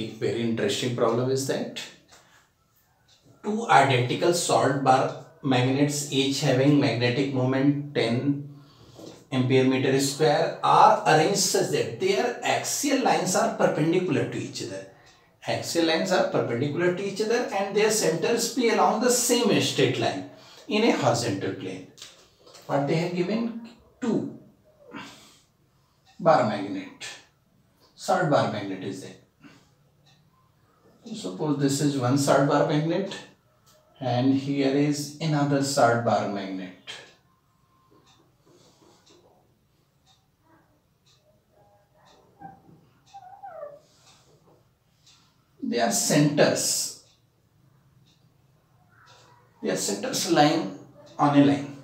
Very interesting problem is that two identical salt bar magnets, each having magnetic moment 10 ampere meter square, are arranged such that their axial lines are perpendicular to each other. Axial lines are perpendicular to each other and their centers be along the same straight line in a horizontal plane. What they have given? Two bar magnet, salt bar magnet is there. Suppose this is one salt bar magnet and here is another salt bar magnet. They are centers. They are centers lying on a line,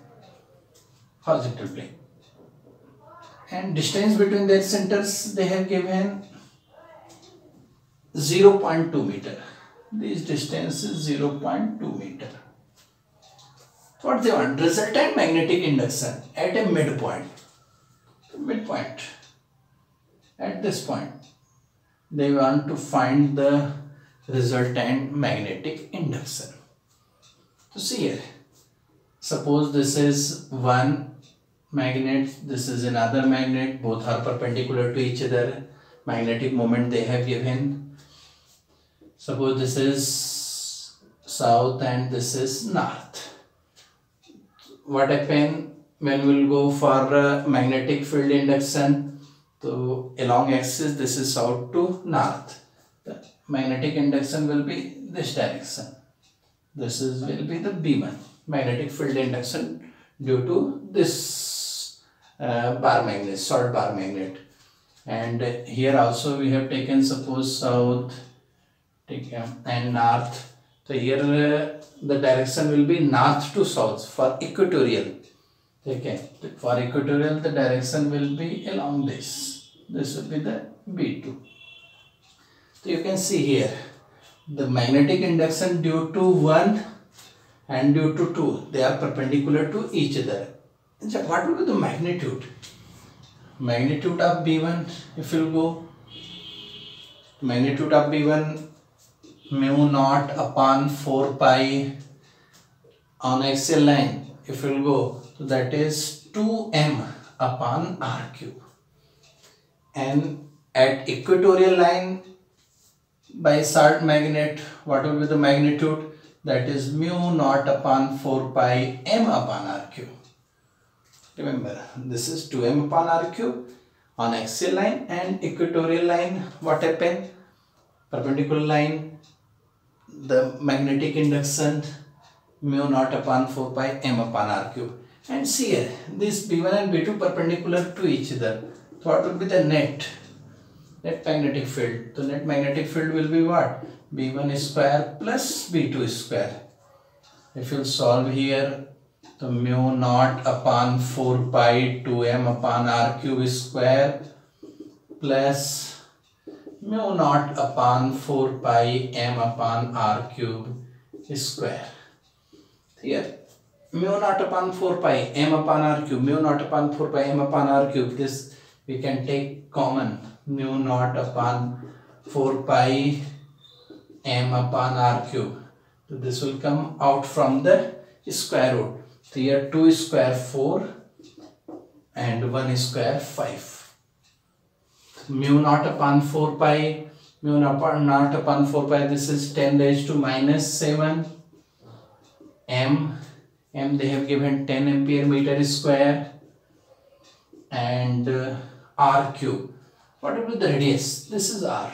horizontal plane. And distance between their centers they have given 0.2 meter. This distance is 0.2 meter. What they want? Resultant magnetic induction at a midpoint. Midpoint. At this point, they want to find the resultant magnetic induction. So see here. Suppose this is one magnet, this is another magnet. Both are perpendicular to each other. Magnetic moment they have given. Suppose this is south and this is north. What happens when we will go for magnetic field induction? So along axis, this is south to north. The magnetic induction will be this direction. This will be the B1, magnetic field induction due to this bar magnet, salt bar magnet. And here also we have taken suppose south and north. So here the direction will be north to south for equatorial. Okay. For equatorial the direction will be along this. This will be the B2. So you can see here the magnetic induction due to 1 and due to 2, they are perpendicular to each other. So what will be the magnitude? Magnitude of B1, if you go, magnitude of B1 mu naught upon 4 pi on axial line, if you go, so that is 2m upon r cube. And at equatorial line by salt magnet, what will be the magnitude? That is mu naught upon 4 pi m upon r cube. Remember, this is 2m upon r cube on axial line, and equatorial line, what happened? Perpendicular line, the magnetic induction mu naught upon 4 pi m upon r cube. And see here, this B1 and B2 perpendicular to each other. So what will be the net magnetic field? The net magnetic field will be what? B1 square plus B2 square. If you solve here, the mu naught upon 4 pi 2m upon r cube square plus mu naught upon 4 pi m upon r cube square. Here mu naught upon 4 pi m upon r cube, mu naught upon 4 pi m upon r cube, this we can take common, mu naught upon 4 pi m upon r cube. So this will come out from the square root. So here 2 square 4 and 1 square 5. Mu naught upon 4 pi, mu naught upon 4 pi, this is 10 raised to minus 7 m. They have given 10 ampere meter square, and r cube. What will be the radius? This is r.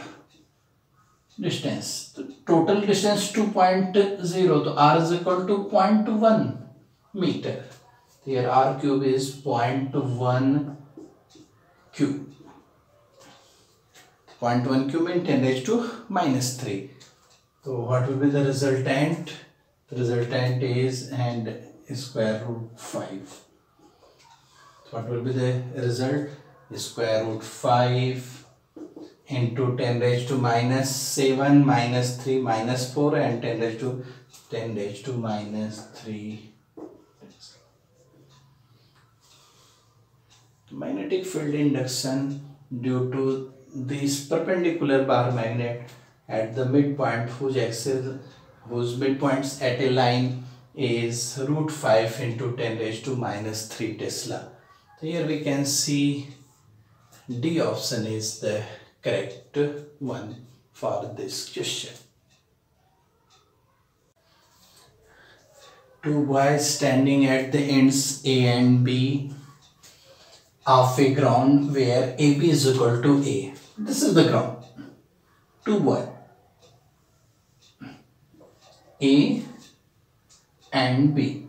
Distance. The total distance 2.0. So r is equal to 0.1 meter. Here r cube is 0.1 cube. 0.1 cube means 10 raised to minus 3. So what will be the resultant? The resultant is and square root 5. So what will be the result? Square root 5 into 10 raised to minus 7 minus 3 minus 4 and 10 raised to minus 3. Magnetic field induction due to this perpendicular bar magnet at the midpoint whose midpoints at a line is root 5 into 10 raised to minus 3 Tesla. So here we can see D option is the correct one for this question. Two boys standing at the ends A and B of a ground where AB is equal to A. This is the ground. Two boys, A and B.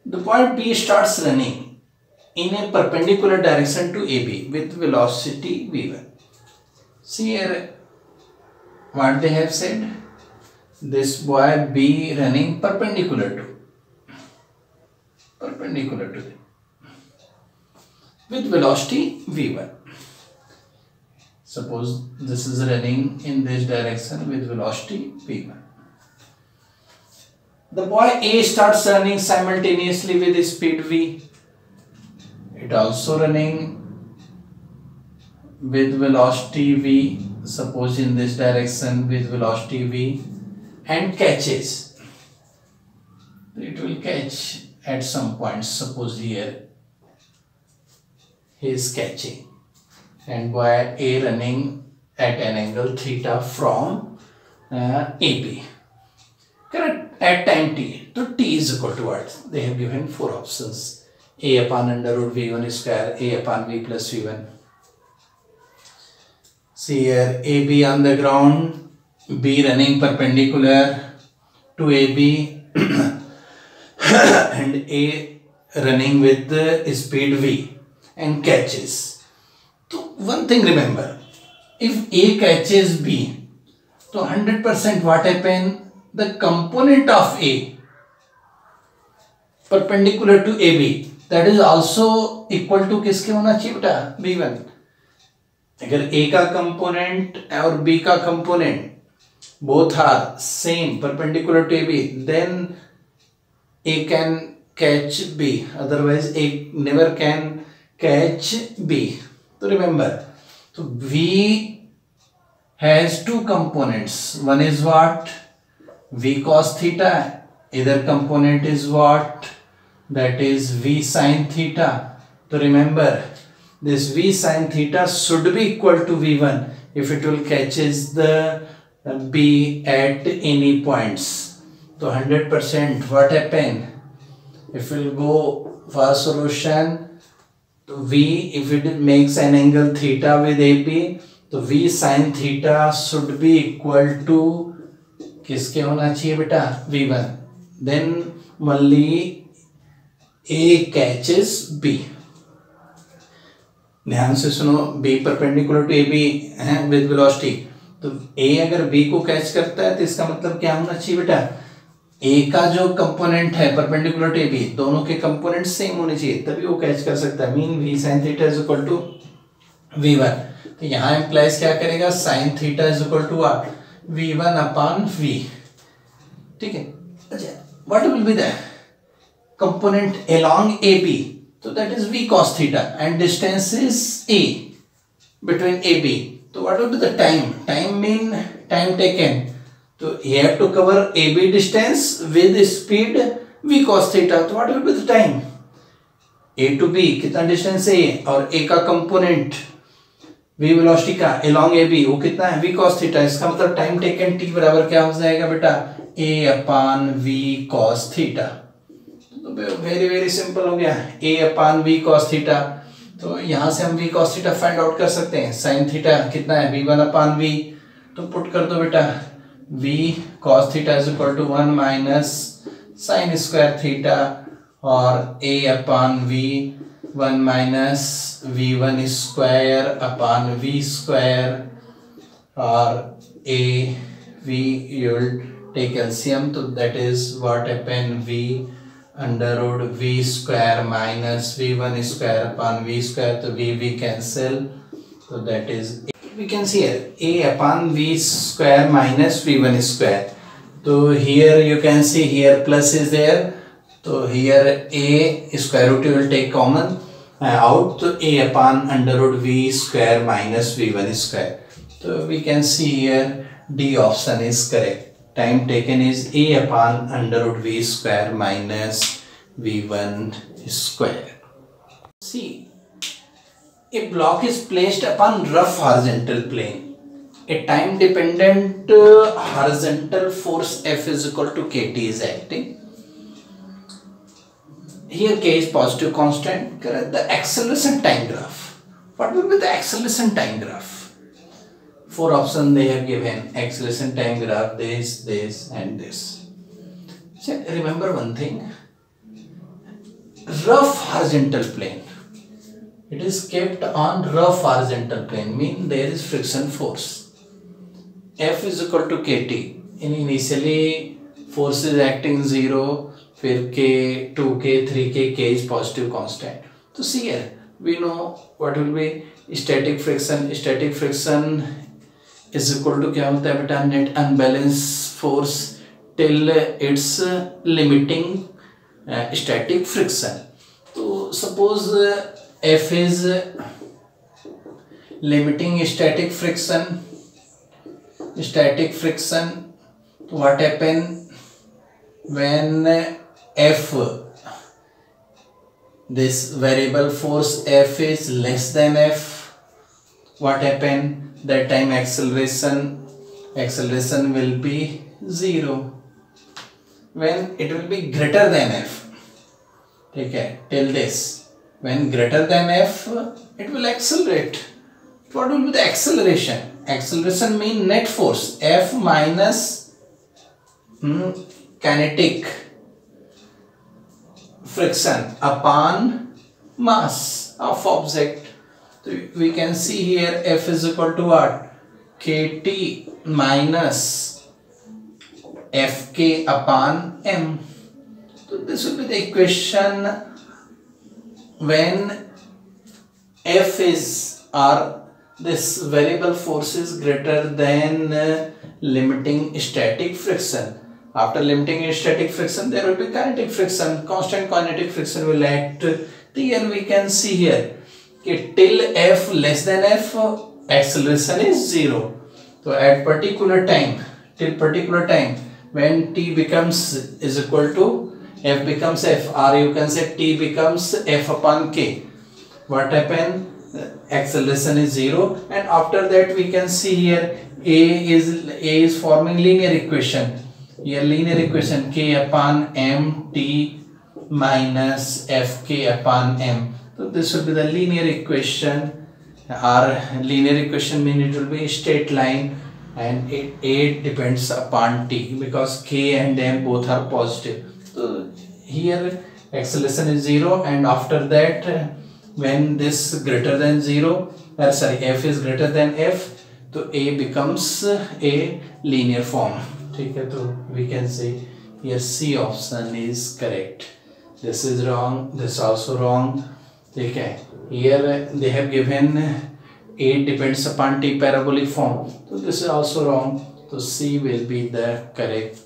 The point B starts running in a perpendicular direction to AB with velocity v1. See here what they have said. This boy B running perpendicular to them with velocity v1. Suppose this is running in this direction with velocity v1. The boy A starts running simultaneously with speed v. It also running with velocity v, suppose in this direction with velocity v, and catches. It will catch at some point. Suppose here he is catching, and boy A running at an angle theta from AB. Correct. At time t. So t is equal to what? They have given four options. A upon under root v1 square, A upon v plus v1. See here, AB on the ground, B running perpendicular to AB and A running with the speed v and catches. So one thing remember, if A catches B, so 100% what happen? The component of A perpendicular to AB, that is also equal to किसके होना चाहिए बेटा? B1. अगर A का component और B का component both are same perpendicular to AB, then A can catch B, otherwise A never can catch B. So remember, so V has two components. One is what? V cos theta. Other component is what? That is V sin theta. So remember, this V sin theta should be equal to V1 if it will catches the B at any points. So 100% what happen? If we will go for solution, to V, if it makes an angle theta with AB, तो V sin theta should be equal to किसके होना चाहिए बेटा? V1. Then only A catches B. ध्यान से सुनो, B perpendicular to AB है with velocity, तो A अगर B को कैच करता है तो इसका मतलब क्या होना चाहिए बेटा? A का जो कंपोनेंट है perpendicular to AB, दोनों के कंपोनेंट सेम होने चाहिए, तभी वो कैच कर सकता है. Mean V sin theta is equal to V1. तो यहाँ इम्प्लाइज क्या करेगा? sin theta is equal to what? V1 upon V. ठीक है. अच्छा, what will be the component along AB? So that is V cos theta and distance is A between AB. So what will be the time? Time mean time taken. So you have to cover AB distance with speed V cos theta. So what will be the time? A to B कितना distance है और A का component V velocity का along AB वो कितना है? V cos theta. इसका मतलब time taken T बराबर क्या हो जाएगा बेटा? A upon V cos theta. तो वेरी वेरी सिंपल हो गया. A upon V cos theta. तो यहाँ से हम V cos theta find out कर सकते हैं. sin theta कितना है? V1 upon V. तो पुट कर दो बेटा. V cos theta is equal to 1 minus sin square theta और A upon V 1 minus V1 square upon V square और A V you will take LCM, so that is what happen V under root V square minus V1 square upon V square, so V cancel, so that is we can see here A upon V square minus V1 square. So here you can see here plus is there, so here A square root you will take common out, तो a upon under root v square minus v1 square. So we can see here D option is correct. Time taken is a upon under root v square minus v1 square. See, a block is placed upon rough horizontal plane. A time dependent horizontal force F is equal to KT is acting. Here K is positive constant. The acceleration time graph. What will be the acceleration time graph? 4 options they have given. Acceleration time graph, this and this. So remember one thing. Rough horizontal plane. It is kept on rough horizontal plane. Mean there is friction force. F is equal to KT. Initially force is acting 0. फिर K, 2K, 3K, K is positive constant. So see here, we know what will be static friction. Static friction is equal to क्या होता है बेटा, net unbalanced force till its limiting static friction. So suppose F is limiting static friction. What happen when F, this variable force F is less than F? What happen? That time acceleration will be 0. When it will be greater than F, okay, till this, when greater than F, it will accelerate. What will be the acceleration? Acceleration means net force F minus kinetic friction upon mass of object. So we can see here F is equal to what? KT minus Fk upon m. So this will be the equation when F is, or this variable force is greater than limiting static friction. After limiting static friction, there will be kinetic friction. Constant kinetic friction will act. Here we can see here, okay, till F less than F, acceleration is 0. So at particular time, till particular time, when T becomes is equal to F becomes F, or you can say T becomes F upon K. What happen? Acceleration is 0, and after that we can see here A is forming linear equation. Here linear equation K upon M T minus Fk upon M. So this will be the linear equation. Our linear equation means it will be a straight line, and A depends upon T because K and M both are positive. So here acceleration is 0, and after that when this greater than 0, F is greater than F, so A becomes a linear form. Okay, so we can say here C option is correct. This is wrong, this also wrong. Okay, here they have given A depends upon T parabolic form, so this is also wrong. So C will be the correct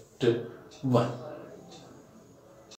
one.